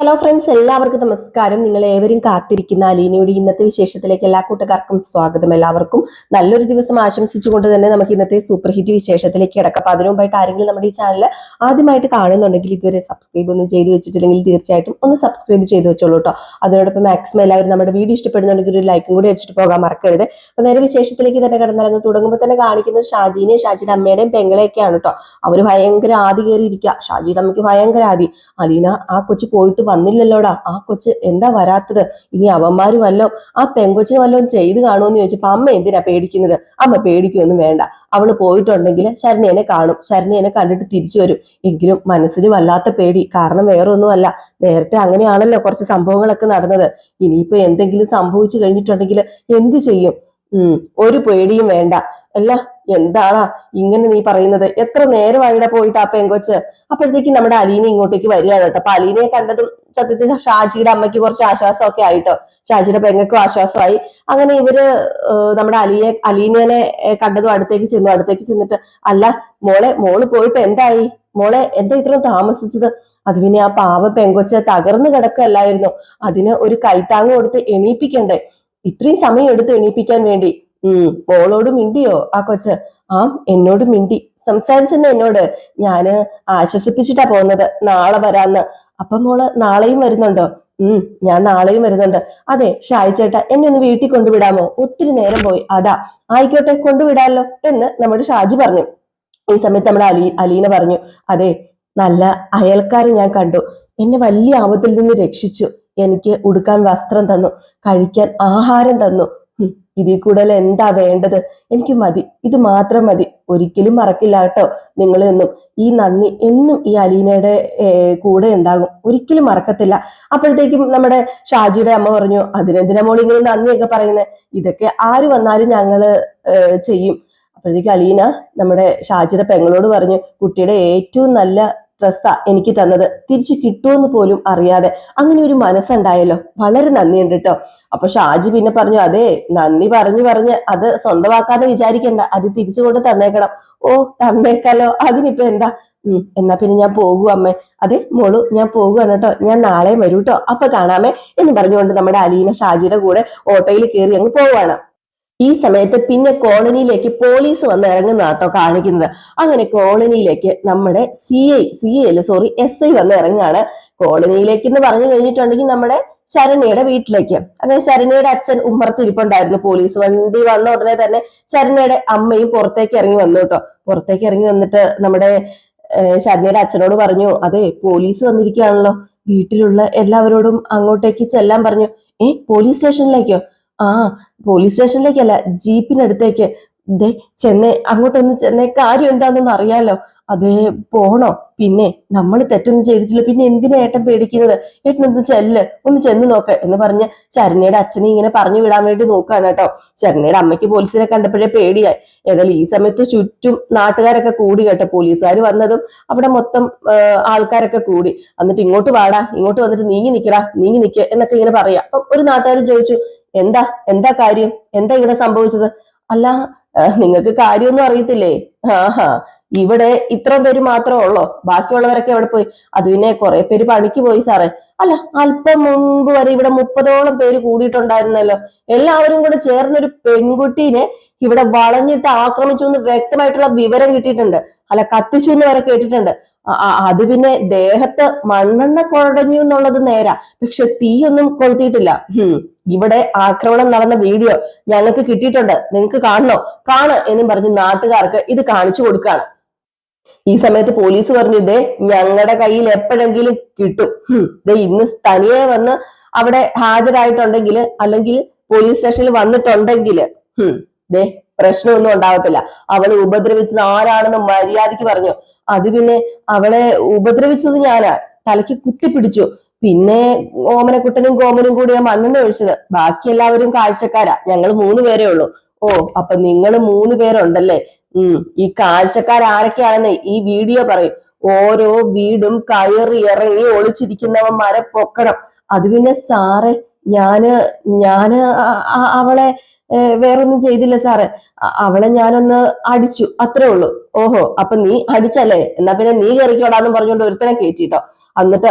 Hello friends, എല്ലാവർക്കും നമസ്കാരം. നിങ്ങൾ ഏവരും കാത്തിരിക്കുന്ന അലീനയുടെ ഇന്നത്തെ വിശേഷത്തിലേക്ക് എല്ലാ കൂട്ടുകാർക്കും സ്വാഗതം. എല്ലാവർക്കും നല്ലൊരു ദിവസം ആശംസിച്ചുകൊണ്ട് തന്നെ നമുക്ക് ഇന്നത്തെ സൂപ്പർ ഹിറ്റ് വിശേഷത്തിലേക്ക് കിടക്കാം. അപ്പൊ അതിനു മുമ്പായിട്ട് ആരെങ്കിലും നമ്മുടെ ഈ ചാനൽ ആദ്യമായിട്ട് കാണുന്നുണ്ടെങ്കിൽ ഇതുവരെ സബ്സ്ക്രൈബ് ഒന്നും ചെയ്ത് വെച്ചിട്ടില്ലെങ്കിൽ തീർച്ചയായിട്ടും ഒന്ന് സബ്സ്ക്രൈബ് ചെയ്ത് വെച്ചോളൂ കേട്ടോ. അതിനോടൊപ്പം മാക്സിമം എല്ലാവരും നമ്മുടെ വീഡിയോ ഇഷ്ടപ്പെടുന്നുണ്ടെങ്കിൽ ഒരു ലൈക്കും കൂടി അടിച്ചിട്ട് പോകാൻ മറക്കരുത്. അപ്പൊ നേരെ വിശേഷത്തിലേക്ക് തന്നെ കടന്നിറങ്ങി തുടങ്ങുമ്പോൾ തന്നെ കാണിക്കുന്നത് ഷാജിനെയും ഷാജിയുടെ അമ്മയുടെയും പെങ്ങളെയൊക്കെയാണ് കേട്ടോ. അവര് ഭയങ്കര ആദി കയറി ഇരിക്കുക. ഷാജിയുടെ അമ്മയ്ക്ക് ഭയങ്കര ആദി. അലീന, ആ കൊച്ചു പോയിട്ട് വന്നില്ലല്ലോടാ, ആ കൊച്ച് എന്താ വരാത്തത്? ഇനി അവന്മാര് വല്ലോ ആ പെങ്കൊച്ചിന് വല്ലതും ചെയ്ത് കാണുമെന്ന് ചോദിച്ചപ്പോ അമ്മ എന്തിനാ പേടിക്കുന്നത്? അമ്മ പേടിക്കൊന്നും വേണ്ട. അവള് പോയിട്ടുണ്ടെങ്കിൽ ശരണ്യനെ കാണും, ശരണ്യനെ കണ്ടിട്ട് തിരിച്ചു വരും. എങ്കിലും മനസ്സിന് വല്ലാത്ത പേടി. കാരണം വേറെ ഒന്നുമല്ല, നേരത്തെ അങ്ങനെയാണല്ലോ കുറച്ച് സംഭവങ്ങളൊക്കെ നടന്നത്. ഇനിയിപ്പോ എന്തെങ്കിലും സംഭവിച്ചു കഴിഞ്ഞിട്ടുണ്ടെങ്കിൽ എന്ത് ചെയ്യും? ഒരു പേടിയും വേണ്ട. അല്ല, എന്താണാ ഇങ്ങനെ നീ പറയുന്നത്? എത്ര നേരമായിടെ പോയിട്ട് ആ പെങ്കൊച്ച്? അപ്പോഴത്തേക്ക് നമ്മുടെ അലീന ഇങ്ങോട്ടേക്ക് വരികയാണ് കേട്ടോ. അപ്പൊ അലീനയെ കണ്ടതും സത്യത്തിൽ ഷാജിയുടെ അമ്മയ്ക്ക് കുറച്ച് ആശ്വാസമൊക്കെ ആയിട്ടോ. ഷാജിയുടെ പെങ്ങൾക്കും ആശ്വാസമായി. അങ്ങനെ ഇവര് നമ്മുടെ അലീനനെ കണ്ടതും അടുത്തേക്ക് ചെന്നിട്ട്, അല്ല മോള് പോയിട്ട് എന്തായി? മോളെ എന്താ ഇത്രയും താമസിച്ചത്? അത് പിന്നെ ആ പാവ പെങ്കൊച്ച് തകർന്നു കിടക്കല്ലായിരുന്നു, അതിന് ഒരു കൈത്താങ് കൊടുത്ത് എണീപ്പിക്കണ്ടേ? ഇത്രയും സമയം എടുത്ത് എണീപ്പിക്കാൻ വേണ്ടി. മോളോട് മിണ്ടിയോ ആ കൊച്ച്? ആ, എന്നോട് മിണ്ടി സംസാരിച്ചെന്ന് എന്നോട്. ഞാന് ആശ്വസിപ്പിച്ചിട്ടാ പോകുന്നത്, നാളെ വരാന്ന്. അപ്പൊ മോള് നാളെയും വരുന്നുണ്ടോ? ഞാൻ നാളെയും വരുന്നുണ്ട്. അതെ ഷായി ചേട്ടാ, എന്നെ ഒന്ന് വീട്ടിൽ കൊണ്ടുവിടാമോ? ഒത്തിരി നേരം പോയി. അതാ, ആയിക്കോട്ടെ കൊണ്ടുവിടാമല്ലോ എന്ന് നമ്മുടെ ഷാജി പറഞ്ഞു. ഈ സമയത്ത് നമ്മുടെ അലീന പറഞ്ഞു, അതെ, നല്ല അയൽക്കാരെ ഞാൻ കണ്ടു. എന്നെ വലിയ ആപത്തിൽ നിന്ന് രക്ഷിച്ചു. എനിക്ക് ഉടുക്കാൻ വസ്ത്രം തന്നു, കഴിക്കാൻ ആഹാരം തന്നു. ഇതിൽ കൂടുതൽ എന്താ വേണ്ടത്? എനിക്ക് മതി, ഇത് മാത്രം മതി. ഒരിക്കലും മറക്കില്ല കേട്ടോ നിങ്ങളെന്നും. ഈ നന്ദി എന്നും ഈ അലീനയുടെ കൂടെ ഉണ്ടാകും, ഒരിക്കലും മറക്കത്തില്ല. അപ്പോഴത്തേക്കും നമ്മുടെ ഷാജിയുടെ അമ്മ പറഞ്ഞു, അതിനെന്തിനാ മോൾ ഇങ്ങനെ നന്ദിയൊക്കെ പറയുന്നത്? ഇതൊക്കെ ആര് വന്നാലും ഞങ്ങള് ചെയ്യും. അപ്പോഴത്തേക്കും അലീന നമ്മുടെ ഷാജിയുടെ പെങ്ങളോട് പറഞ്ഞു, കുട്ടിയുടെ ഏറ്റവും നല്ല ഡ്രസ്സാ എനിക്ക് തന്നത്, തിരിച്ചു കിട്ടുമെന്ന് പോലും അറിയാതെ. അങ്ങനെ ഒരു മനസ്സുണ്ടായല്ലോ, വളരെ നന്ദിയുണ്ട് കേട്ടോ. അപ്പൊ ഷാജി പിന്നെ പറഞ്ഞു, അതെ, നന്ദി പറഞ്ഞ് അത് സ്വന്തമാക്കാതെ വിചാരിക്കണ്ട, അത് തിരിച്ചു കൊണ്ട് തന്നേക്കണം. ഓ, തന്നേക്കാലോ, അതിനിപ്പോ എന്താ? എന്നാ പിന്നെ ഞാൻ പോകും അമ്മേ. അതെ മോളു, ഞാൻ പോകുകയാണ് കേട്ടോ, ഞാൻ നാളെ വരൂ കേട്ടോ, അപ്പൊ കാണാമേ എന്ന് പറഞ്ഞുകൊണ്ട് നമ്മുടെ അലീന ഷാജിയുടെ കൂടെ ഓട്ടോയിൽ കയറി അങ്ങ് പോവാണ്. ഈ സമയത്ത് പിന്നെ കോളനിയിലേക്ക് പോലീസ് വന്ന് ഇറങ്ങുന്ന കേട്ടോ കാണിക്കുന്നത്. അങ്ങനെ കോളനിയിലേക്ക് നമ്മുടെ എസ് ഐ വന്ന് ഇറങ്ങാണ്. കോളനിയിലേക്ക് എന്ന് പറഞ്ഞു കഴിഞ്ഞിട്ടുണ്ടെങ്കിൽ നമ്മുടെ ശരണ്യയുടെ വീട്ടിലേക്ക്. അങ്ങനെ ശരണ്യയുടെ അച്ഛൻ ഉമ്മർത്തിരിപ്പുണ്ടായിരുന്നു. പോലീസ് വണ്ടി വന്ന ഉടനെ തന്നെ ശരണ്യയുടെ അമ്മയും പുറത്തേക്ക് ഇറങ്ങി വന്നു കേട്ടോ. പുറത്തേക്ക് ഇറങ്ങി വന്നിട്ട് നമ്മുടെ ശരണ്യയുടെ അച്ഛനോട് പറഞ്ഞു, അതെ പോലീസ് വന്നിരിക്കുകയാണല്ലോ, വീട്ടിലുള്ള എല്ലാവരോടും അങ്ങോട്ടേക്ക് ചെല്ലാൻ പറഞ്ഞു. പോലീസ് സ്റ്റേഷനിലേക്കോ? ആ, പോലീസ് സ്റ്റേഷനിലേക്കല്ല, ജീപ്പിനടുത്തേക്ക്. ചെന്നൈ, അങ്ങോട്ടൊന്ന് ചെന്നൈ, കാര്യം എന്താണെന്ന് അറിയാലോ. അതേ, പോണോ? പിന്നെ നമ്മൾ തെറ്റൊന്നും ചെയ്തിട്ടില്ല, പിന്നെ എന്തിനാ ഏട്ടൻ പേടിക്കുന്നത്? ഏട്ടനൊന്ന് ഒന്ന് ചെന്ന് നോക്ക് എന്ന് പറഞ്ഞ് ശരണ്യയുടെ അച്ഛനെ ഇങ്ങനെ പറഞ്ഞു വിടാൻ വേണ്ടി നോക്കുകയാണ് കേട്ടോ. ശരണ്യയുടെ അമ്മയ്ക്ക് പോലീസിനെ കണ്ടപ്പോഴേ പേടിയായി. ഏതായാലും ഈ സമയത്ത് ചുറ്റും നാട്ടുകാരൊക്കെ കൂടി കേട്ടോ. പോലീസുകാർ വന്നതും അവിടെ മൊത്തം ആൾക്കാരൊക്കെ കൂടി. എന്നിട്ട് ഇങ്ങോട്ട് വാടാ, ഇങ്ങോട്ട് വന്നിട്ട് നീങ്ങി നിൽക്ക് എന്നൊക്കെ ഇങ്ങനെ പറയാം. അപ്പൊ ഒരു നാട്ടുകാർ ചോദിച്ചു, എന്താ കാര്യം? എന്താ ഇവിടെ സംഭവിച്ചത്? അല്ല, നിങ്ങൾക്ക് കാര്യമൊന്നും അറിയത്തില്ലേ? ആഹാ, ഇവിടെ ഇത്ര പേര് മാത്രമേ ഉള്ളോ? ബാക്കിയുള്ളവരൊക്കെ എവിടെ പോയി? അത് പിന്നെ കുറെ പേര് പണിക്ക് പോയി സാറേ. അല്ല, അല്പം മുൻപ് വരെ ഇവിടെ 30ഓളം പേര് കൂടിയിട്ടുണ്ടായിരുന്നല്ലോ. എല്ലാവരും കൂടെ ചേർന്നൊരു പെൺകുട്ടീനെ ഇവിടെ വളഞ്ഞിട്ട് ആക്രമിച്ചു എന്ന് വ്യക്തമായിട്ടുള്ള വിവരം കിട്ടിയിട്ടുണ്ട്. അല്ല, കത്തിച്ചു എന്ന് വരെ കേട്ടിട്ടുണ്ട്. അത് പിന്നെ ദേഹത്ത് മണ്ണെണ്ണ കുഴഞ്ഞു എന്നുള്ളത് നേരാ, പക്ഷെ തീയൊന്നും കൊളുത്തിയിട്ടില്ല. ഇവിടെ ആക്രമണം നടന്ന വീഡിയോ ഞങ്ങൾക്ക് കിട്ടിയിട്ടുണ്ട്, നിങ്ങൾക്ക് കാണണോ? എന്നും പറഞ്ഞ് നാട്ടുകാർക്ക് ഇത് കാണിച്ചു കൊടുക്കുകയാണ്. ഈ സമയത്ത് പോലീസ് പറഞ്ഞു, ഞങ്ങളുടെ കയ്യിൽ എപ്പോഴെങ്കിലും കിട്ടും. ഇന്ന് തനിയെ വന്ന് അവിടെ ഹാജരായിട്ടുണ്ടെങ്കിൽ, അല്ലെങ്കിൽ പോലീസ് സ്റ്റേഷനിൽ വന്നിട്ടുണ്ടെങ്കിൽ പ്രശ്നമൊന്നും ഉണ്ടാവത്തില്ല. അവളെ ഉപദ്രവിച്ചത് ആരാണെന്ന് മര്യാദയ്ക്ക് പറഞ്ഞു. അത് പിന്നെ അവളെ ഉപദ്രവിച്ചത് ഞാനാ, തലയ്ക്ക് കുത്തിപ്പിടിച്ചു. പിന്നെ ഓമനക്കുട്ടനും ഗോമനും കൂടിയാ മണ്ണെണ്ണ ഒഴിച്ചത്. ബാക്കി എല്ലാവരും കാഴ്ചക്കാരാ, ഞങ്ങൾ 3 പേരേ ഉള്ളൂ. ഓ, അപ്പൊ നിങ്ങൾ 3 പേരുണ്ടല്ലേ? ഈ കാഴ്ചക്കാർ ആരൊക്കെയാണെന്ന് ഈ വീഡിയോ പറയും. ഓരോ വീടും കയറി ഇറങ്ങി ഒളിച്ചിരിക്കുന്നവന്മാരെ പൊക്കണം. അത് പിന്നെ സാറേ, ഞാന് അവളെ വേറൊന്നും ചെയ്തില്ല സാറേ, അവളെ ഞാനൊന്ന് അടിച്ചു, അത്രേ ഉള്ളൂ. ഓഹോ, അപ്പൊ നീ അടിച്ചല്ലേ? എന്നാ പിന്നെ നീ കയറിക്കോടാന്ന് പറഞ്ഞുകൊണ്ട് ഒരുത്തനെ കയറ്റിട്ടോ. എന്നിട്ട്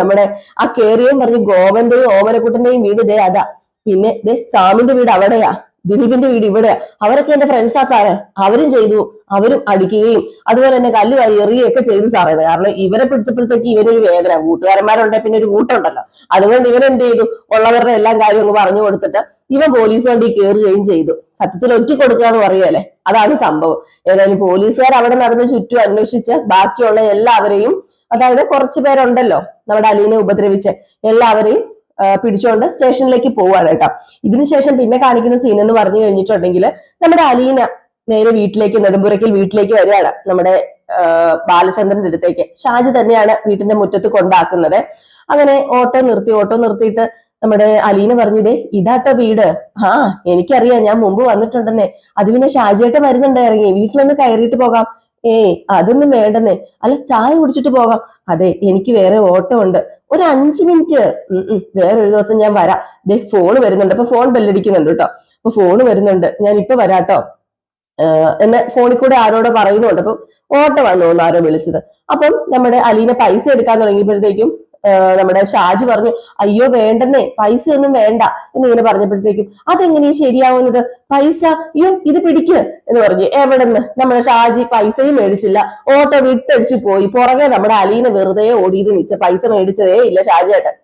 നമ്മുടെ ആ കേറിയും പറഞ്ഞ് ഗോവന്റെയും ഓമനക്കുട്ടന്റെയും വീട് ദേ അതാ, പിന്നെ ദേ സാമിന്റെ വീട് അവിടെയാ, ദിലീപിന്റെ വീട് ഇവിടെയാ, അവരൊക്കെ എന്റെ ഫ്രണ്ട്സാ സാറേ, അവരും ചെയ്തു, അവരും അടിക്കുകയും അതുപോലെ തന്നെ കല്ല് വാരി എറിയുകയൊക്കെ ചെയ്തു സാറേ. കാരണം ഇവരെ പിടിച്ചപ്പോഴത്തേക്ക് ഇവനൊരു വേദന, കൂട്ടുകാരന്മാരുണ്ടെ പിന്നെ ഒരു കൂട്ടുണ്ടല്ലോ, അതുകൊണ്ട് ഇവൻ എന്ത് ചെയ്തു, ഉള്ളവരുടെ എല്ലാം കാര്യം ഒന്ന് പറഞ്ഞു കൊടുത്തിട്ട് ഇവൻ പോലീസ് വണ്ടി കയറുകയും ചെയ്തു. സത്യത്തിൽ ഒറ്റ കൊടുക്കുക എന്ന് പറയുകയല്ലേ, അതാണ് സംഭവം. ഏതായാലും പോലീസുകാർ അവിടെ നടന്ന് ചുറ്റും അന്വേഷിച്ച് ബാക്കിയുള്ള എല്ലാവരെയും, അതായത് കുറച്ചു പേരുണ്ടല്ലോ നമ്മുടെ അലീനെ ഉപദ്രവിച്ച്, എല്ലാവരെയും പിടിച്ചുകൊണ്ട് സ്റ്റേഷനിലേക്ക് പോവാണ് കേട്ടോ. ഇതിനുശേഷം പിന്നെ കാണിക്കുന്ന സീൻ എന്ന് പറഞ്ഞു കഴിഞ്ഞിട്ടുണ്ടെങ്കിൽ നമ്മുടെ അലീന നേരെ വീട്ടിലേക്ക്, നെടുമ്പുരയ്ക്കൽ വീട്ടിലേക്ക് വരികയാണ്, നമ്മുടെ ബാലചന്ദ്രന്റെ അടുത്തേക്ക്. ഷാജി തന്നെയാണ് വീട്ടിന്റെ മുറ്റത്ത് കൊണ്ടാക്കുന്നത്. അങ്ങനെ ഓട്ടോ നിർത്തിയിട്ട് നമ്മുടെ അലീന പറഞ്ഞതേ ഇതാട്ടോ വീട്. ആ എനിക്കറിയാം, ഞാൻ മുമ്പ് വന്നിട്ടുണ്ടെന്നേ. അത് പിന്നെ ഷാജിയായിട്ട് വരുന്നുണ്ടേ, ഇറങ്ങി വീട്ടിലൊന്ന് കയറിയിട്ട് പോകാം. ഏയ് അതൊന്നും വേണ്ടെന്നേ. അല്ല ചായ കുടിച്ചിട്ട് പോകാം. അതെ എനിക്ക് വേറെ ഓട്ടോ ഉണ്ട്, ഒരു 5 മിനിറ്റ്. വേറൊരു ദിവസം ഞാൻ വരാം. ദേ ഫോണ് വരുന്നുണ്ട്. അപ്പൊ ഫോൺ ബെല്ലടിക്കുന്നുണ്ട് കേട്ടോ. അപ്പൊ ഫോണ് വരുന്നുണ്ട്, ഞാൻ ഇപ്പൊ വരാട്ടോ എന്ന് ഫോണിൽ കൂടെ ആരോടോ പറയുന്നുണ്ട്. അപ്പം ഓട്ടോ വന്നു ആരോ വിളിച്ചത്. അപ്പം നമ്മുടെ അലീന പൈസ എടുക്കാൻ തുടങ്ങിയപ്പോഴത്തേക്കും നമ്മുടെ ഷാജി പറഞ്ഞു, അയ്യോ വേണ്ടെന്നേ, പൈസ ഒന്നും വേണ്ട എന്നിങ്ങനെ പറഞ്ഞപ്പോഴത്തേക്കും അതെങ്ങനെയാ ശരിയാവുന്നത്, പൈസ അയ്യോ ഇത് പിടിക്ക് എന്ന് പറഞ്ഞു. എവിടെന്ന് നമ്മുടെ ഷാജി പൈസയും മേടിച്ചില്ല, ഓട്ടോ വിട്ടടിച്ചു പോയി. പുറകെ നമ്മുടെ അലീന വെറുതെ ഓടിയത് മിച്ച, പൈസ മേടിച്ചതേ ഇല്ല ഷാജിയേട്ടൻ.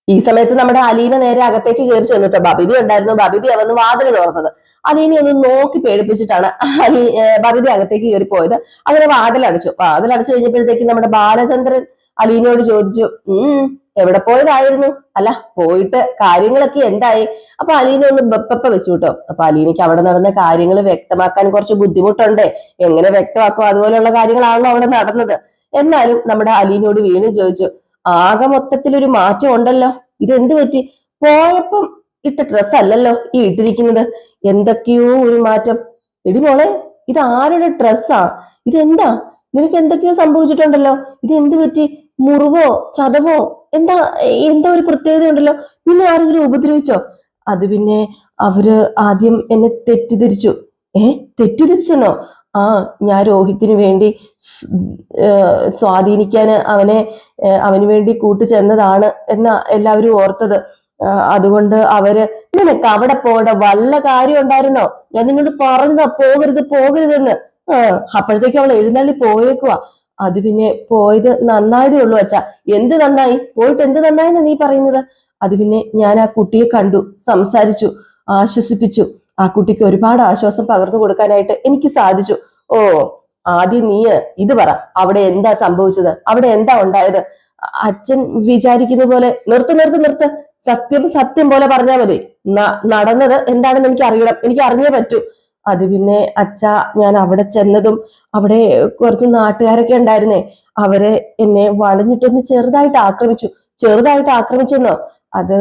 ഈ സമയത്ത് നമ്മുടെ അലീന നേരെ അകത്തേക്ക് കയറി ചെന്നിട്ടോ. ബബിതി ഉണ്ടായിരുന്നു, ബബിതി അവന്ന് വാതിൽ തുറന്നത്. അലീനെ ഒന്ന് നോക്കി പേടിപ്പിച്ചിട്ടാണ് ബബിതി അകത്തേക്ക് കയറി പോയത്. അങ്ങനെ വാതിലടച്ചു കഴിഞ്ഞപ്പോഴത്തേക്ക് നമ്മുടെ ബാലചന്ദ്രൻ അലീനയോട് ചോദിച്ചു, എവിടെ പോയതായിരുന്നു, അല്ല പോയിട്ട് കാര്യങ്ങളൊക്കെ എന്തായി? അപ്പൊ അലീന ഒന്ന് ബെപ്പ വെച്ചു കേട്ടോ. അപ്പൊ അലീനയ്ക്ക് അവിടെ നടന്ന കാര്യങ്ങൾ വ്യക്തമാക്കാൻ കുറച്ച് ബുദ്ധിമുട്ടുണ്ട്. എങ്ങനെ വ്യക്തമാക്കും, അതുപോലെയുള്ള കാര്യങ്ങളാണല്ലോ അവിടെ നടന്നത്. എന്നാലും നമ്മുടെ അലീനയോട് വീണ്ടും ചോദിച്ചു, ആകെ മൊത്തത്തിലൊരു മാറ്റം ഉണ്ടല്ലോ, ഇതെന്ത് പറ്റി? പോയപ്പം ഇട്ട ഡ്രസ് അല്ലല്ലോ ഈ ഇട്ടിരിക്കുന്നത്, എന്തൊക്കെയോ ഒരു മാറ്റം. എടി മോളെ, ഇത് ആരുടെ ഡ്രസ്സാ? ഇതെന്താ? നിനക്ക് എന്തൊക്കെയോ സംഭവിച്ചിട്ടുണ്ടല്ലോ, ഇത് എന്ത് പറ്റി? മുറിവോ ചതവോ എന്താ ഒരു പ്രത്യേകത ഉണ്ടല്ലോ, നിന്നെ ആരെങ്കിലും ഉപദ്രവിച്ചോ? അത് പിന്നെ അവര് ആദ്യം എന്നെ തെറ്റിദ്ധരിച്ചു. തെറ്റിദ്ധരിച്ചെന്നോ? ആ ഞാൻ രോഹിത്തിന് വേണ്ടി സ്വാധീനിക്കാൻ അവന് വേണ്ടി കൂട്ടുചെന്നതാണ് എന്നാ എല്ലാവരും ഓർത്തത്. അതുകൊണ്ട് അവര്, നിനക്ക് അവിടെ പോകേണ്ട വല്ല കാര്യം ഉണ്ടായിരുന്നോ? ഞാൻ നിന്നോട് പറഞ്ഞതാ പോകരുതെന്ന്. അപ്പോഴത്തേക്കും അവൾ എഴുന്നള്ളി പോയേക്കുവാ. അത് പിന്നെ പോയത് നന്നായതേ ഉള്ളൂ അച്ഛാ. എന്ത് നന്നായി? പോയിട്ട് എന്ത് നന്നായെന്ന് നീ പറയുന്നത്? അത് പിന്നെ ഞാൻ ആ കുട്ടിയെ കണ്ടു, സംസാരിച്ചു, ആശ്വസിപ്പിച്ചു. ആ കുട്ടിക്ക് ഒരുപാട് ആശ്വാസം പകർന്നു കൊടുക്കാനായിട്ട് എനിക്ക് സാധിച്ചു. ഓ ആദ്യം നീ ഇത് പറ, അവിടെ എന്താ സംഭവിച്ചത്, അവിടെ എന്താ ഉണ്ടായത്? അച്ഛൻ വിചാരിക്കുന്ന പോലെ നിർത്ത്, സത്യം പോലെ പറഞ്ഞാൽ മതി. നടന്നത് എന്താണെന്ന് എനിക്ക് അറിയണം, എനിക്ക് അറിഞ്ഞേ പറ്റൂ. അത് പിന്നെ അച്ഛാ, ഞാൻ അവിടെ ചെന്നതും അവിടെ കുറച്ച് നാട്ടുകാരൊക്കെ ഉണ്ടായിരുന്നേ, അവരെ എന്നെ വളഞ്ഞിട്ടൊന്ന് ചെറുതായിട്ട് ആക്രമിച്ചെന്നോ? അത്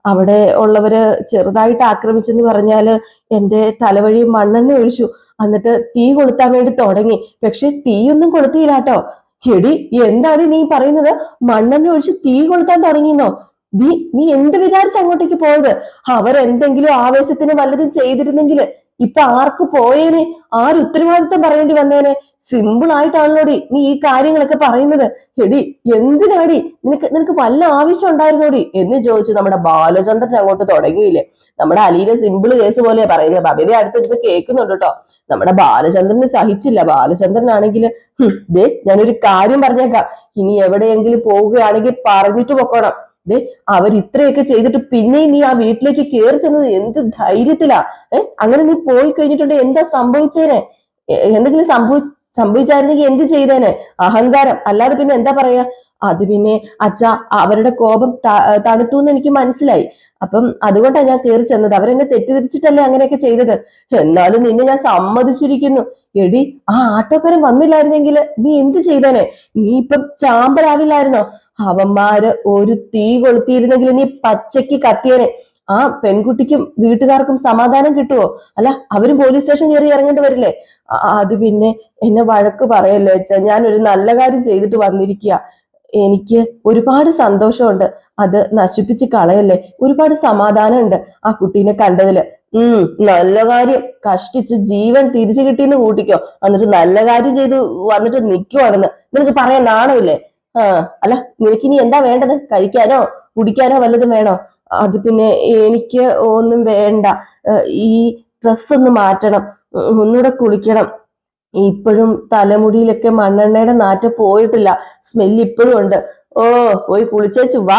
അവിടെ ഉള്ളവര് ചെറുതായിട്ട് ആക്രമിച്ചെന്ന് പറഞ്ഞാല് എന്റെ തലവഴി മണ്ണെണ്ണ ഒഴിച്ചു, എന്നിട്ട് തീ കൊളുത്താൻ വേണ്ടി തുടങ്ങി. പക്ഷെ തീയൊന്നും കൊളുത്തിയില്ല കേട്ടോ. എടി എന്താണ് നീ പറയുന്നത്? മണ്ണെണ്ണ ഒഴിച്ച് തീ കൊളുത്താൻ തുടങ്ങിയെന്നോ? നീ എന്ത് വിചാരിച്ച അങ്ങോട്ടേക്ക് പോയത്? അവരെന്തെങ്കിലും ആവേശത്തിന് വല്ലതും ചെയ്തിരുന്നെങ്കിൽ ഇപ്പൊ ആർക്ക് പോയേനെ? ആര് ഉത്തരവാദിത്തം പറയേണ്ടി വന്നേനെ? സിമ്പിൾ ആയിട്ടാണല്ലോടി നീ ഈ കാര്യങ്ങളൊക്കെ പറയുന്നത്. എടി എന്തിനാടി, നിനക്ക് വല്ല ആവശ്യം ഉണ്ടായിരുന്നോടി എന്ന് ചോദിച്ചു നമ്മുടെ ബാലചന്ദ്രൻ അങ്ങോട്ട് തുടങ്ങിയില്ലേ. നമ്മുടെ അലീന സിമ്പിൾ കേസ് പോലെ പറയുന്നത്. ബബിനെ അടുത്തിട്ട് കേൾക്കുന്നുണ്ട് കേട്ടോ. നമ്മുടെ ബാലചന്ദ്രന് സഹിച്ചില്ല. ബാലചന്ദ്രനാണെങ്കിൽ ഞാനൊരു കാര്യം പറഞ്ഞേക്കാം, ഇനി എവിടെയെങ്കിലും പോവുകയാണെങ്കിൽ പറഞ്ഞിട്ട് പൊക്കോണം. അവരിത്രയൊക്കെ ചെയ്തിട്ട് പിന്നെ നീ ആ വീട്ടിലേക്ക് കയറി ചെന്നത് എന്ത് ധൈര്യത്തിലാ? അങ്ങനെ നീ പോയി കഴിഞ്ഞിട്ടുണ്ടെ എന്താ സംഭവിച്ചേനെ? എന്തെങ്കിലും സംഭവിച്ചായിരുന്നെങ്കിൽ എന്ത് ചെയ്തേനെ? അഹങ്കാരം, അല്ലാതെ പിന്നെ എന്താ പറയാ? അത് പിന്നെ അച്ഛാ, അവരുടെ കോപം തണുത്തു എന്ന് എനിക്ക് മനസ്സിലായി. അപ്പം അതുകൊണ്ടാണ് ഞാൻ കയറി ചെന്നത്. അവരെന്നെ തെറ്റിദ്ധരിച്ചിട്ടല്ലേ അങ്ങനെയൊക്കെ ചെയ്തത്. എന്നാലും നിന്നെ ഞാൻ സമ്മതിച്ചിരിക്കുന്നു. എടി ആ ആട്ടോക്കാരൻ വന്നില്ലായിരുന്നെങ്കിൽ നീ എന്ത് ചെയ്തേനെ? നീ ഇപ്പം ചാമ്പലാവില്ലായിരുന്നോ? അവന്മാര് ഒരു തീ കൊളുത്തിയിരുന്നെങ്കിൽ നീ പച്ചയ്ക്ക് കത്തിയനെ. ആ പെൺകുട്ടിക്കും വീട്ടുകാർക്കും സമാധാനം കിട്ടുവോ? അല്ല അവരും പോലീസ് സ്റ്റേഷൻ കയറി ഇറങ്ങേണ്ടി വരില്ലേ? അത് പിന്നെ എന്നെ വഴക്ക് പറയല്ലേ അച്ഛാ, ഞാൻ ഒരു നല്ല കാര്യം ചെയ്തിട്ട് വന്നിരിക്കുക. എനിക്ക് ഒരുപാട് സന്തോഷമുണ്ട്, അത് നശിപ്പിച്ച് കളയല്ലേ. ഒരുപാട് സമാധാനമുണ്ട് ആ കുട്ടീനെ കണ്ടതില്. നല്ല കാര്യം, കഷ്ടിച്ച് ജീവൻ തിരിച്ചു കിട്ടിയെന്ന് കൂട്ടിക്കോ. എന്നിട്ട് നല്ല കാര്യം ചെയ്ത് വന്നിട്ട് നിൽക്കുവാണെന്ന് നിനക്ക് പറയാൻ നാണമില്ലേ? ആ അല്ല നിനക്കിനി എന്താ വേണ്ടത്? കഴിക്കാനോ കുടിക്കാനോ വല്ലതും വേണോ? അത് പിന്നെ എനിക്ക് ഒന്നും വേണ്ട. ഈ ഡ്രസ് ഒന്ന് മാറ്റണം, ഒന്നുകൂടെ കുളിക്കണം. ഇപ്പോഴും തലമുടിയിലൊക്കെ മണ്ണെണ്ണയുടെ നാറ്റം പോയിട്ടില്ല, സ്മെല്ല് ഇപ്പോഴും ഉണ്ട്. ഓ പോയി കുളിച്ചേച്ചു വാ.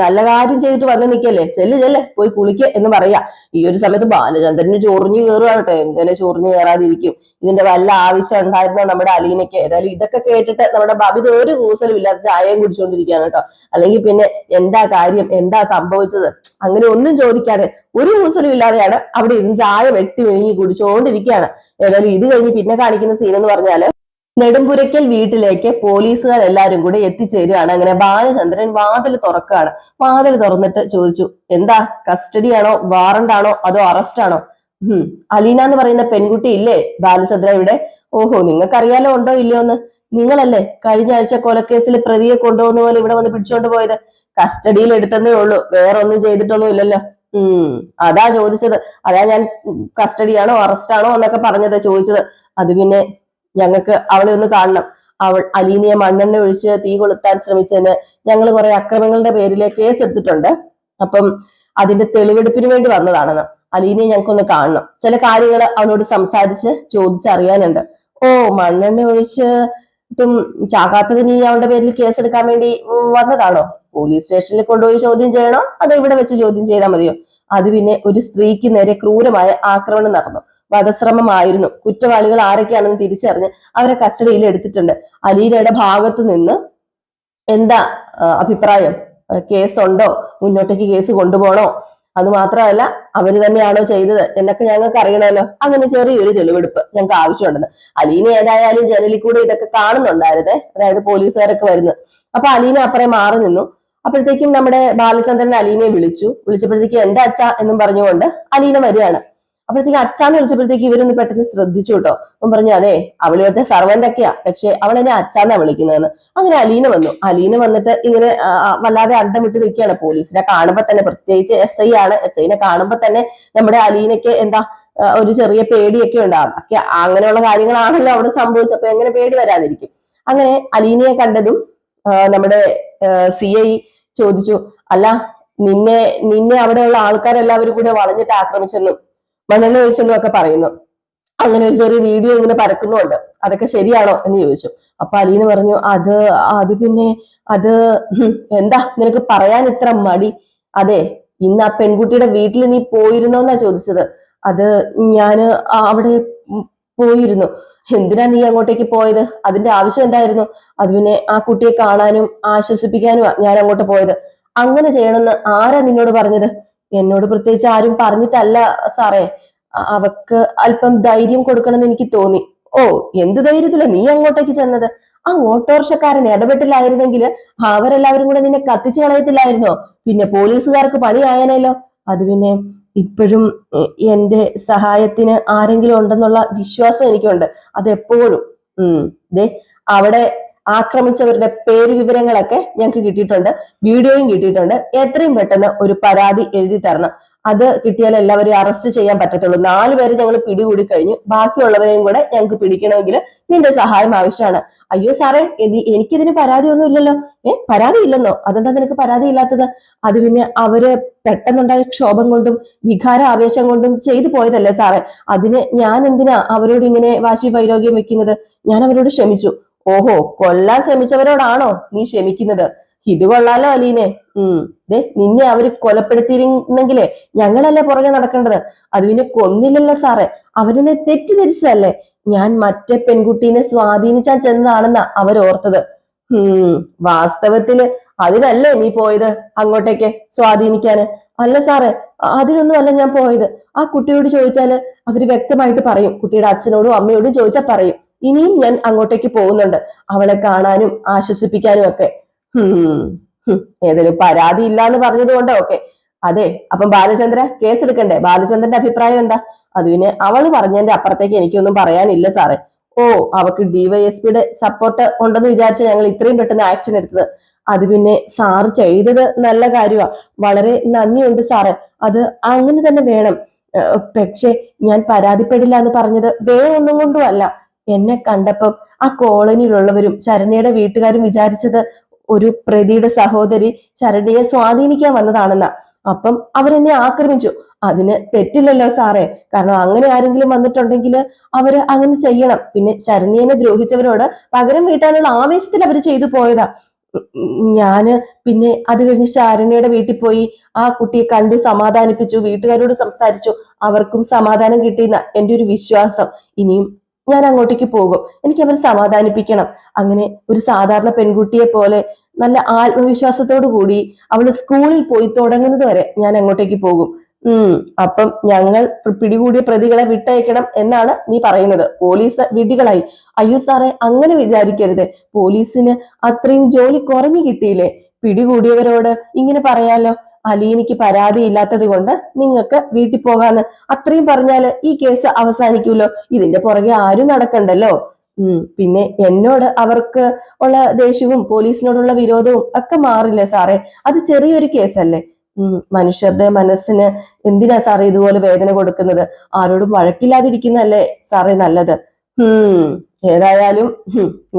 നല്ല കാര്യം ചെയ്തിട്ട് വന്ന് നിക്കല്ലേ, ചെല്ല് പോയി കുളിക്ക് എന്ന് പറയാ. ഈ ഒരു സമയത്ത് ബാലചന്ദ്രന് ചൊറിഞ്ഞു കയറുകയാട്ടെ. എങ്ങനെ ചൊറിഞ്ഞു കയറാതിരിക്കും? ഇതിന്റെ വല്ല ആവശ്യം ഉണ്ടായിരുന്നോ നമ്മുടെ അലീനയ്ക്ക്? ഏതായാലും ഇതൊക്കെ കേട്ടിട്ട് നമ്മുടെ ബബിത ഒരു കൂസലും ഇല്ലാത്ത ചായയും കുടിച്ചുകൊണ്ടിരിക്കുകയാണ് കേട്ടോ. അല്ലെങ്കിൽ പിന്നെ എന്താ കാര്യം, എന്താ സംഭവിച്ചത്, അങ്ങനെ ഒന്നും ചോദിക്കാതെ ഒരു കൂസലും ഇല്ലാതെയാണ് അവിടെ ഇരുന്ന് ചായ വെട്ടി വിഴുങ്ങി കുടിച്ചുകൊണ്ടിരിക്കുകയാണ്. ഏതായാലും ഇത് കഴിഞ്ഞ് പിന്നെ കാണിക്കുന്ന സീൻ എന്ന് പറഞ്ഞാല് നെടുമ്പുരയ്ക്കൽ വീട്ടിലേക്ക് പോലീസുകാർ എല്ലാരും കൂടെ എത്തിച്ചേരുകയാണ്. അങ്ങനെ ബാലചന്ദ്രൻ വാതിൽ തുറക്കുകയാണ്. വാതിൽ തുറന്നിട്ട് ചോദിച്ചു, എന്താ കസ്റ്റഡിയാണോ, വാറണ്ടാണോ, അതോ അറസ്റ്റ് ആണോ? അലീന എന്ന് പറയുന്ന പെൺകുട്ടി ഇല്ലേ ബാലചന്ദ്ര ഇവിടെ? ഓഹോ, നിങ്ങൾക്കറിയാലോ ഉണ്ടോ ഇല്ലയോ എന്ന്? നിങ്ങളല്ലേ കഴിഞ്ഞ ആഴ്ച കൊലക്കേസിൽ പ്രതിയെ കൊണ്ടുപോകുന്ന പോലെ ഇവിടെ വന്ന് പിടിച്ചോണ്ട് പോയത്? കസ്റ്റഡിയിൽ എടുത്തതേ ഉള്ളൂ, വേറെ ഒന്നും ചെയ്തിട്ടൊന്നും ഇല്ലല്ലോ. അതാ ചോദിച്ചത്. അതാ ഞാൻ കസ്റ്റഡിയാണോ അറസ്റ്റ് ആണോ എന്നൊക്കെ പറഞ്ഞത് ചോദിച്ചത്. അത് പിന്നെ ഞങ്ങൾക്ക് അവളെ ഒന്ന് കാണണം. അവൾ അലീനയെ മണ്ണെണ്ണ ഒഴിച്ച് തീ കൊളുത്താൻ ശ്രമിച്ചതിന് ഞങ്ങൾ കുറെ അക്രമങ്ങളുടെ പേരിൽ കേസ് എടുത്തിട്ടുണ്ട്. അപ്പം അതിന്റെ തെളിവെടുപ്പിന് വേണ്ടി വന്നതാണെന്ന്. അലീനയെ ഞങ്ങൾക്കൊന്ന് കാണണം, ചില കാര്യങ്ങൾ അവളോട് സംസാരിച്ച് ചോദിച്ചറിയാനുണ്ട്. ഓ, മണ്ണെണ്ണ ഒഴിച്ചിട്ടും ചാകാത്തതിന് നീ അവളുടെ പേരിൽ കേസെടുക്കാൻ വേണ്ടി വന്നതാണോ? പോലീസ് സ്റ്റേഷനിൽ കൊണ്ടുപോയി ചോദ്യം ചെയ്യണോ അതോ ഇവിടെ വെച്ച് ചോദ്യം ചെയ്താൽ മതിയോ? അത് പിന്നെ ഒരു സ്ത്രീക്ക് നേരെ ക്രൂരമായ ആക്രമണം നടന്നു, വധശ്രമമായിരുന്നു. കുറ്റവാളികൾ ആരൊക്കെയാണെന്ന് തിരിച്ചറിഞ്ഞ് അവരെ കസ്റ്റഡിയിൽ എടുത്തിട്ടുണ്ട്. അലീനയുടെ ഭാഗത്ത് നിന്ന് എന്താ അഭിപ്രായം? കേസുണ്ടോ? മുന്നോട്ടേക്ക് കേസ് കൊണ്ടുപോകണോ? അത് മാത്രമല്ല അവര് തന്നെയാണോ ചെയ്തത് എന്നൊക്കെ ഞങ്ങൾക്ക് അറിയണമല്ലോ. അങ്ങനെ ചെറിയൊരു തെളിവെടുപ്പ് ഞങ്ങൾക്ക് ആവശ്യമുണ്ടെന്ന്. അലീന ഏതായാലും ജനലിൽ കൂടെ ഇതൊക്കെ കാണുന്നുണ്ടായിരുന്നേ, അതായത് പോലീസുകാരൊക്കെ വരുന്നു. അപ്പൊ അലീന അപ്പുറം മാറി നിന്നു. അപ്പോഴത്തേക്കും നമ്മുടെ ബാലചന്ദ്രൻ അലീനയെ വിളിച്ചപ്പോഴത്തേക്കും എന്താ അച്ഛാ എന്നും പറഞ്ഞുകൊണ്ട് അലീന വരികയാണ്. അപ്പോഴത്തേക്ക് അച്ഛാന്ന് വിളിച്ചപ്പോഴത്തേക്ക് ഇവരൊന്ന് പെട്ടെന്ന് ശ്രദ്ധിച്ചു കേട്ടോ. അപ്പം പറഞ്ഞു, അതെ അവൾ ഇവിടുത്തെ സർവന്റ് ഒക്കെയാ, പക്ഷെ അവൾ എന്നെ അച്ഛാന്നാ വിളിക്കുന്നതെന്ന്. അങ്ങനെ അലീന വന്നു. അലീന വന്നിട്ട് ഇങ്ങനെ വല്ലാതെ അന്തം വിട്ട് നിൽക്കുകയാണ്. പോലീസിനെ കാണുമ്പോ തന്നെ, പ്രത്യേകിച്ച് എസ് ഐ ആണ്, എസ് ഐനെ കാണുമ്പോ തന്നെ നമ്മുടെ അലീനയ്ക്ക് എന്താ ഒരു ചെറിയ പേടിയൊക്കെ ഉണ്ടാകും. ഒക്കെ അങ്ങനെയുള്ള കാര്യങ്ങളാണല്ലോ അവിടെ സംഭവിച്ചപ്പോ എങ്ങനെ പേടി വരാതിരിക്കും? അങ്ങനെ അലീനയെ കണ്ടതും നമ്മുടെ CI ചോദിച്ചു, അല്ല നിന്നെ അവിടെയുള്ള ആൾക്കാരെല്ലാവരും കൂടെ വളഞ്ഞിട്ട് ആക്രമിച്ചെന്നും മണ്ണെണ്ണ ഒഴിച്ചെന്നും ഒക്കെ പറയുന്നു. അങ്ങനെ ഒരു ചെറിയ വീഡിയോ ഇങ്ങനെ പരക്കുന്നുണ്ട്, അതൊക്കെ ശരിയാണോ എന്ന് ചോദിച്ചു. അപ്പൊ അലീന പറഞ്ഞു, അത് പിന്നെ അത് എന്താ നിനക്ക് പറയാൻ ഇത്ര മടി? അതെ, ഇന്ന് ആ പെൺകുട്ടിയുടെ വീട്ടിൽ നീ പോയിരുന്നോന്നാ ചോദിച്ചത്. അത് ഞാന് അവിടെ പോയിരുന്നു. എന്തിനാ നീ അങ്ങോട്ടേക്ക് പോയത്? അതിന്റെ ആവശ്യം എന്തായിരുന്നു? അത് പിന്നെ ആ കുട്ടിയെ കാണാനും ആശ്വസിപ്പിക്കാനുമാ ഞാൻ അങ്ങോട്ട് പോയത്. അങ്ങനെ ചെയ്യണമെന്ന് ആരാ നിന്നോട് പറഞ്ഞത്? എന്നോട് പ്രത്യേകിച്ച് ആരും പറഞ്ഞിട്ടല്ല സാറേ. അവക്ക് അല്പം ധൈര്യം കൊടുക്കണമെന്ന് എനിക്ക് തോന്നി. ഓ, എന്ത് ധൈര്യത്തിലാ നീ അങ്ങോട്ടേക്ക് ചെന്നത്? ആ ഓട്ടോറിക്ഷക്കാരൻ ഇടപെട്ടില്ലായിരുന്നെങ്കിൽ അവരെല്ലാവരും കൂടെ നിന്നെ കത്തിച്ചു കളയത്തില്ലായിരുന്നോ? പിന്നെ പോലീസുകാർക്ക് പണിയായനല്ലോ. അത് പിന്നെ ഇപ്പോഴും എന്റെ സഹായത്തിന് ആരെങ്കിലും ഉണ്ടെന്നുള്ള വിശ്വാസം എനിക്കുണ്ട്, അതെപ്പോഴും. ദേ അവിടെ ആക്രമിച്ചവരുടെ പേര് വിവരങ്ങളൊക്കെ ഞങ്ങൾക്ക് കിട്ടിയിട്ടുണ്ട്, വീഡിയോയും കിട്ടിയിട്ടുണ്ട്. എത്രയും പെട്ടെന്ന് ഒരു പരാതി എഴുതി തരണം. അത് കിട്ടിയാൽ എല്ലാവരെയും അറസ്റ്റ് ചെയ്യാൻ പറ്റത്തുള്ളൂ. 4 പേര് ഞങ്ങൾ പിടികൂടി കഴിഞ്ഞു, ബാക്കിയുള്ളവരെയും കൂടെ ഞങ്ങൾക്ക് പിടിക്കണമെങ്കിൽ നിന്റെ സഹായം ആവശ്യമാണ്. അയ്യോ സാറേ, എനിക്കിതിന് പരാതിയൊന്നും ഇല്ലല്ലോ. പരാതി ഇല്ലെന്നോ? അതെന്താ നിനക്ക് പരാതി ഇല്ലാത്തത്? അത് പിന്നെ അവര് പെട്ടെന്നുണ്ടായ ക്ഷോഭം കൊണ്ടും വികാര ആവേശം കൊണ്ടും ചെയ്തു പോയതല്ലേ സാറേ. അതിന് ഞാൻ എന്തിനാ അവരോട് ഇങ്ങനെ വാശി വൈരാഗ്യം വെക്കുന്നത്? ഞാൻ അവരോട് ക്ഷമിച്ചു. ഓഹോ, കൊല്ലാൻ ശ്രമിച്ചവരോടാണോ നീ ക്ഷമിക്കുന്നത്? ഇത് കൊള്ളാലോ അലീനെ. നിന്നെ അവര് കൊലപ്പെടുത്തിയിരുന്നെങ്കിലേ ഞങ്ങളല്ലേ പുറകെ നടക്കേണ്ടത്. അത് പിന്നെ കൊന്നില്ലല്ലോ സാറേ, അവരെന്നെ തെറ്റിദ്ധരിച്ചതല്ലേ. ഞാൻ മറ്റേ പെൺകുട്ടീനെ സ്വാധീനിച്ചാൻ ചെന്നതാണെന്നാ അവരോർത്തത്. വാസ്തവത്തില് അതിനല്ലേ നീ പോയത് അങ്ങോട്ടേക്ക് സ്വാധീനിക്കാന്? അല്ല സാറേ, അതിനൊന്നും അല്ല ഞാൻ പോയത്. ആ കുട്ടിയോട് ചോദിച്ചാല് അവര് വ്യക്തമായിട്ട് പറയും. കുട്ടിയുടെ അച്ഛനോടും അമ്മയോടും ചോദിച്ചാൽ പറയും. ഇനിയും ഞാൻ അങ്ങോട്ടേക്ക് പോകുന്നുണ്ട്, അവളെ കാണാനും ആശ്വസിപ്പിക്കാനും ഒക്കെ. ഏതൊരു പരാതി ഇല്ല എന്ന് പറഞ്ഞത് കൊണ്ട് ഓക്കെ. അതെ, അപ്പം ബാലചന്ദ്ര കേസെടുക്കണ്ടേ? ബാലചന്ദ്രന്റെ അഭിപ്രായം എന്താ? അത് പിന്നെ അവള് പറഞ്ഞതിന്റെ അപ്പുറത്തേക്ക് എനിക്കൊന്നും പറയാനില്ല സാറേ. ഓ, അവക്ക് ഡിവൈഎസ്പിയുടെ സപ്പോർട്ട് ഉണ്ടെന്ന് വിചാരിച്ച ഞങ്ങൾ ഇത്രയും പെട്ടെന്ന് ആക്ഷൻ എടുത്തത്. അത് പിന്നെ സാറ് ചെയ്തത് നല്ല കാര്യമാ, വളരെ നന്ദിയുണ്ട് സാറ്. അത് അങ്ങനെ തന്നെ വേണം. പക്ഷെ ഞാൻ പരാതിപ്പെടില്ല എന്ന് പറഞ്ഞത് വേറെ ഒന്നും കൊണ്ടും അല്ല. എന്നെ കണ്ടപ്പം ആ കോളനിയിലുള്ളവരും ശരണ്യയുടെ വീട്ടുകാരും വിചാരിച്ചത് ഒരു പ്രതിയുടെ സഹോദരി ശരണ്യയെ സ്വാധീനിക്കാൻ വന്നതാണെന്ന. അപ്പം അവരെന്നെ ആക്രമിച്ചു. അതിന് തെറ്റില്ലല്ലോ സാറേ, കാരണം അങ്ങനെ ആരെങ്കിലും വന്നിട്ടുണ്ടെങ്കിൽ അവര് അങ്ങനെ ചെയ്യണം. പിന്നെ ശരണ്യനെ ദ്രോഹിച്ചവരോട് പകരം വീട്ടാനുള്ള ആവേശത്തിൽ അവര് ചെയ്തു പോയതാ. ഞാന് പിന്നെ അത് കഴിഞ്ഞ് ശരണ്യയുടെ വീട്ടിൽ പോയി ആ കുട്ടിയെ കണ്ടു, സമാധാനിപ്പിച്ചു, വീട്ടുകാരോട് സംസാരിച്ചു. അവർക്കും സമാധാനം കിട്ടിയെന്ന എന്റെ ഒരു വിശ്വാസം. ഇനിയും ഞാൻ അങ്ങോട്ടേക്ക് പോകും. എനിക്ക് അവരെ സമാധാനിപ്പിക്കണം. അങ്ങനെ ഒരു സാധാരണ പെൺകുട്ടിയെ പോലെ നല്ല ആത്മവിശ്വാസത്തോടു കൂടി അവള് സ്കൂളിൽ പോയി തുടങ്ങുന്നത് വരെ ഞാൻ അങ്ങോട്ടേക്ക് പോകും. അപ്പം ഞങ്ങൾ പിടികൂടിയ പ്രതികളെ വിട്ടയക്കണം എന്നാണ് നീ പറയുന്നത്? പോലീസ് വിഡ്ഢികളായി. അയ്യോ സാറേ, അങ്ങനെ വിചാരിക്കരുത്. പോലീസിന് അത്രയും ജോലി കുറഞ്ഞു കിട്ടിയില്ലേ? പിടികൂടിയവരോട് ഇങ്ങനെ പറയാലോ, അലീനയ്ക്ക് പരാതി ഇല്ലാത്തത് കൊണ്ട് നിങ്ങൾക്ക് വീട്ടിൽ പോകാന്ന് അത്രയും പറഞ്ഞാല് ഈ കേസ് അവസാനിക്കുമല്ലോ. ഇതിന്റെ പുറകെ ആരും നടക്കണ്ടല്ലോ. പിന്നെ എന്നോട് അവർക്ക് ഉള്ള ദേഷ്യവും പോലീസിനോടുള്ള വിരോധവും ഒക്കെ മാറില്ലേ സാറേ? അത് ചെറിയൊരു കേസല്ലേ. മനുഷ്യരുടെ മനസ്സിന് എന്തിനാ സാറേ ഇതുപോലെ വേദന കൊടുക്കുന്നത്? ആരോടും വഴക്കില്ലാതിരിക്കുന്നതല്ലേ സാറേ നല്ലത്. ഏതായാലും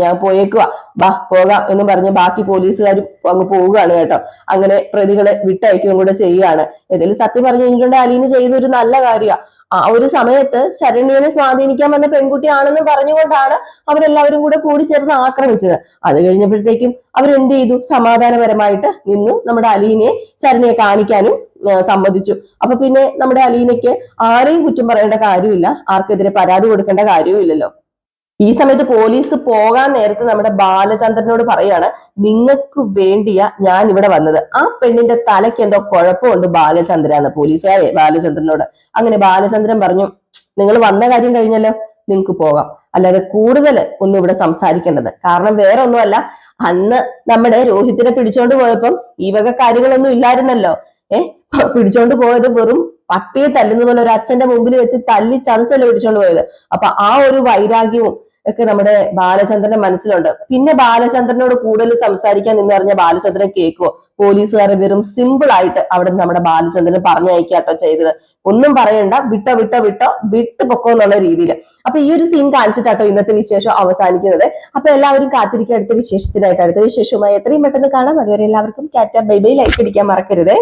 ഞാൻ പോയേക്കുവാ, ബാ പോകാം എന്ന് പറഞ്ഞ് ബാക്കി പോലീസുകാരും അങ്ങ് പോവുകയാണ് കേട്ടോ. അങ്ങനെ പ്രതികളെ വിട്ടയക്കുകയും കൂടെ ചെയ്യുകയാണ്. ഏതായാലും സത്യം പറഞ്ഞു കഴിഞ്ഞിട്ടുണ്ട്, അലീന ചെയ്തൊരു നല്ല കാര്യമാണ്. ആ ഒരു സമയത്ത് ശരണ്യനെ സ്വാധീനിക്കാൻ വന്ന പെൺകുട്ടിയാണെന്ന് പറഞ്ഞുകൊണ്ടാണ് അവരെല്ലാവരും കൂടെ കൂടി ചേർന്ന് ആക്രമിച്ചത്. അത് കഴിഞ്ഞപ്പോഴത്തേക്കും അവരെന്ത് ചെയ്തു? സമാധാനപരമായിട്ട് നിന്നു. നമ്മുടെ അലീനയെ ശരണ്യയെ കാണിക്കാനും സമ്മതിച്ചു. അപ്പൊ പിന്നെ നമ്മുടെ അലീനയ്ക്ക് ആരെയും കുറ്റം പറയേണ്ട കാര്യമില്ല, ആർക്കെതിരെ പരാതി കൊടുക്കേണ്ട കാര്യവും ഇല്ലല്ലോ. ഈ സമയത്ത് പോലീസ് പോകാൻ നേരത്ത് നമ്മുടെ ബാലചന്ദ്രനോട് പറയാണ്, നിങ്ങൾക്ക് വേണ്ടിയാ ഞാൻ ഇവിടെ വന്നത്. ആ പെണ്ണിന്റെ തലയ്ക്ക് എന്തോ കുഴപ്പമുണ്ട് ബാലചന്ദ്രന്ന് പോലീസുകാരെ ബാലചന്ദ്രനോട്. അങ്ങനെ ബാലചന്ദ്രൻ പറഞ്ഞു, നിങ്ങൾ വന്ന കാര്യം കഴിഞ്ഞല്ലോ, നിങ്ങൾക്ക് പോകാം. അല്ലാതെ കൂടുതൽ ഒന്നും ഇവിടെ സംസാരിക്കേണ്ടത്. കാരണം വേറെ ഒന്നുമല്ല, അന്ന് നമ്മുടെ രോഹിത്തിനെ പിടിച്ചോണ്ട് പോയപ്പം ഈ വക കാര്യങ്ങളൊന്നും ഇല്ലായിരുന്നല്ലോ. പിടിച്ചോണ്ട് പോയത് വെറും പട്ടിയെ തല്ലുന്ന പോലെ ഒരു അച്ഛന്റെ മുമ്പിൽ വെച്ച് തല്ലി ചതച്ചല്ലേ പിടിച്ചോണ്ട് പോയത്. അപ്പൊ ആ ഒരു വൈരാഗ്യവും ഒക്കെ നമ്മുടെ ബാലചന്ദ്രന്റെ മനസ്സിലുണ്ട്. പിന്നെ ബാലചന്ദ്രനോട് കൂടുതൽ സംസാരിക്കാൻ നിന്ന് പറഞ്ഞ ബാലചന്ദ്രൻ കേൾക്കുവോ? പോലീസുകാരെ വെറും സിമ്പിൾ ആയിട്ട് അവിടെ നമ്മുടെ ബാലചന്ദ്രൻ പറഞ്ഞയക്കാട്ടോ ചെയ്തത്. ഒന്നും പറയണ്ട, വിട്ടു പൊക്കോ എന്നുള്ള രീതിയിൽ. അപ്പൊ ഈ ഒരു സീൻ കാണിച്ചിട്ടാട്ടോ ഇന്നത്തെ വിശേഷം അവസാനിക്കുന്നത്. അപ്പൊ എല്ലാവരും കാത്തിരിക്കുക അടുത്ത വിശേഷത്തിനായിട്ട്. അടുത്ത വിശേഷവുമായി എത്രയും പെട്ടെന്ന് കാണാം. അതുവരെ എല്ലാവർക്കും ടാറ്റ ബൈ ബൈ. ലൈക്ക് അടിക്കാൻ മറക്കരുതേ.